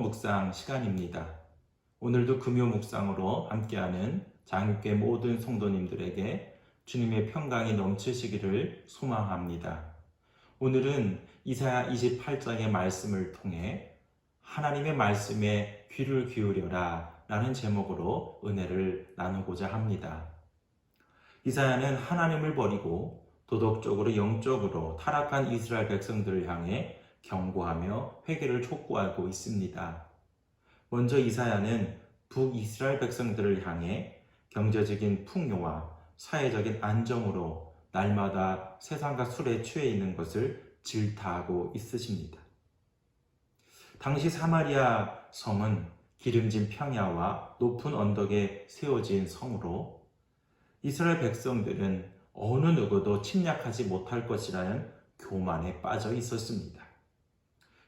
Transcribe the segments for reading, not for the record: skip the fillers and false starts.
묵상 시간입니다. 오늘도 금요 묵상으로 함께하는 장육계 모든 성도님들에게 주님의 평강이 넘치시기를 소망합니다. 오늘은 이사야 28장의 말씀을 통해 하나님의 말씀에 귀를 기울여라 라는 제목으로 은혜를 나누고자 합니다. 이사야는 하나님을 버리고 도덕적으로 영적으로 타락한 이스라엘 백성들을 향해 경고하며 회개를 촉구하고 있습니다. 먼저 이사야는 북이스라엘 백성들을 향해 경제적인 풍요와 사회적인 안정으로 날마다 세상과 술에 취해 있는 것을 질타하고 있으십니다. 당시 사마리아 성은 기름진 평야와 높은 언덕에 세워진 성으로 이스라엘 백성들은 어느 누구도 침략하지 못할 것이라는 교만에 빠져 있었습니다.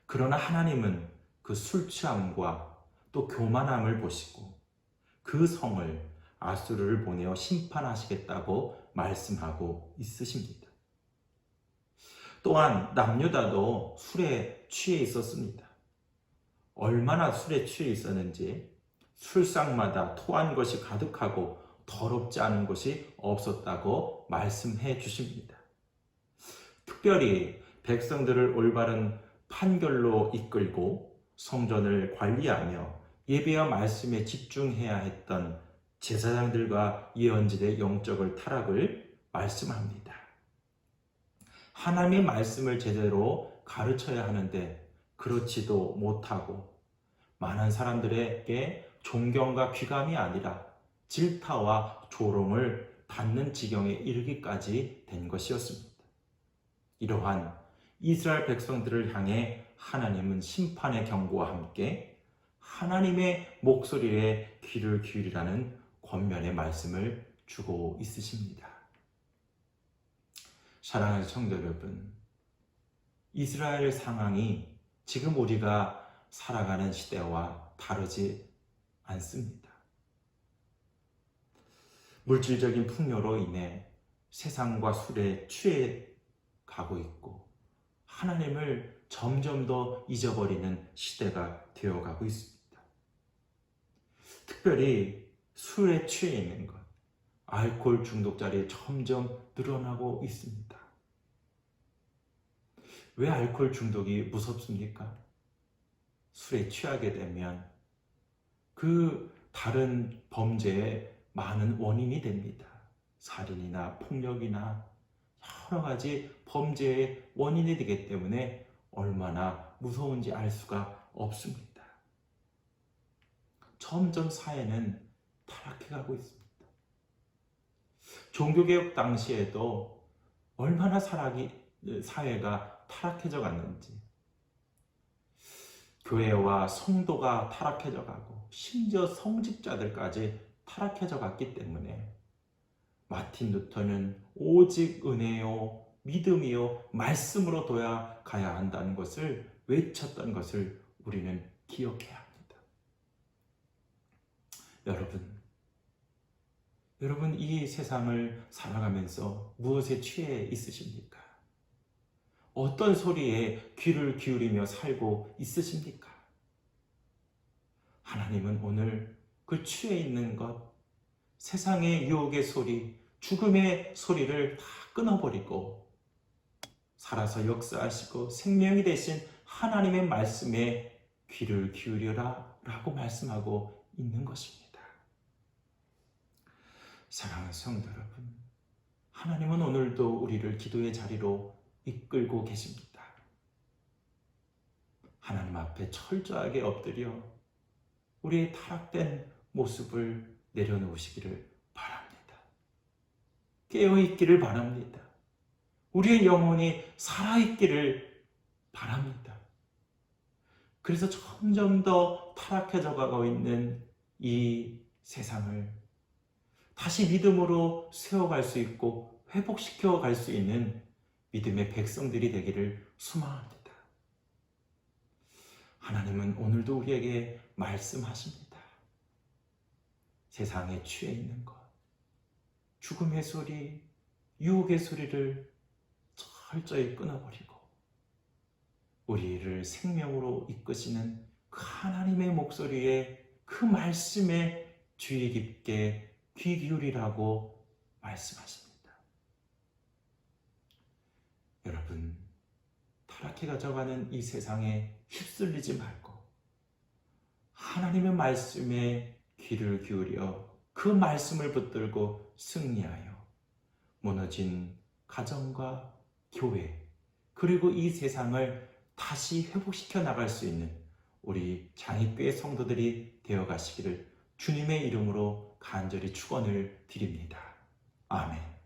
그러나 하나님은 그 술 취함과 또 교만함을 보시고 그 성을 아수르를 보내어 심판하시겠다고 말씀하고 있으십니다. 또한 남유다도 술에 취해 있었습니다. 얼마나 술에 취해 있었는지 술상마다 토한 것이 가득하고 더럽지 않은 것이 없었다고 말씀해 주십니다. 특별히 백성들을 올바른 판결로 이끌고 성전을 관리하며 예배와 말씀에 집중해야 했던 제사장들과 예언자들의 영적을 타락을 말씀합니다. 하나님의 말씀을 제대로 가르쳐야 하는데 그렇지도 못하고 많은 사람들에게 존경과 귀감이 아니라 질타와 조롱을 받는 지경에 이르기까지 된 것이었습니다. 이러한 이스라엘 백성들을 향해 하나님은 심판의 경고와 함께 하나님의 목소리에 귀를 기울이라는 권면의 말씀을 주고 있으십니다. 사랑하는 성도 여러분, 이스라엘 상황이 지금 우리가 살아가는 시대와 다르지 않습니다. 물질적인 풍요로 인해 세상과 술에 취해 가고 있고 하나님을 점점 더 잊어버리는 시대가 되어가고 있습니다. 특별히 술에 취해 있는 것, 알코올 중독자들이 점점 늘어나고 있습니다. 왜 알코올 중독이 무섭습니까? 술에 취하게 되면 그 다른 범죄의 많은 원인이 됩니다. 살인이나 폭력이나 여러 가지 범죄의 원인이 되기 때문에 얼마나 무서운지 알 수가 없습니다. 점점 사회는 타락해가고 있습니다. 종교개혁 당시에도 얼마나 사회가 타락해져 갔는지, 교회와 성도가 타락해져 가고 심지어 성직자들까지 타락해져 갔기 때문에 마틴 루터는 오직 은혜요 믿음이요 말씀으로 도약가야 한다는 것을 외쳤던 것을 우리는 기억해야 합니다. 여러분 이 세상을 살아가면서 무엇에 취해 있으십니까? 어떤 소리에 귀를 기울이며 살고 있으십니까? 하나님은 오늘 그 취해 있는 것, 세상의 유혹의 소리, 죽음의 소리를 다 끊어버리고 살아서 역사하시고 생명이 되신 하나님의 말씀에 귀를 기울여라 라고 말씀하고 있는 것입니다. 사랑하는 성도 여러분, 하나님은 오늘도 우리를 기도의 자리로 이끌고 계십니다. 하나님 앞에 철저하게 엎드려 우리의 타락된 모습을 내려놓으시기를 바랍니다. 깨어있기를 바랍니다. 우리의 영혼이 살아있기를 바랍니다. 그래서 점점 더 타락해져 가고 있는 이 세상을 다시 믿음으로 세워갈 수 있고 회복시켜 갈 수 있는 믿음의 백성들이 되기를 소망합니다. 하나님은 오늘도 우리에게 말씀하십니다. 세상에 취해 있는 것, 죽음의 소리, 유혹의 소리를 철저히 끊어버리고 우리를 생명으로 이끄시는 그 하나님의 목소리에, 그 말씀에 주의 깊게 귀 기울이라고 말씀하십니다. 여러분, 타락해 가져가는 이 세상에 휩쓸리지 말고 하나님의 말씀에 귀를 기울여 그 말씀을 붙들고 승리하여 무너진 가정과 교회, 그리고 이 세상을 다시 회복시켜 나갈 수 있는 우리 장애교회 성도들이 되어 가시기를 주님의 이름으로 간절히 축원을 드립니다. 아멘.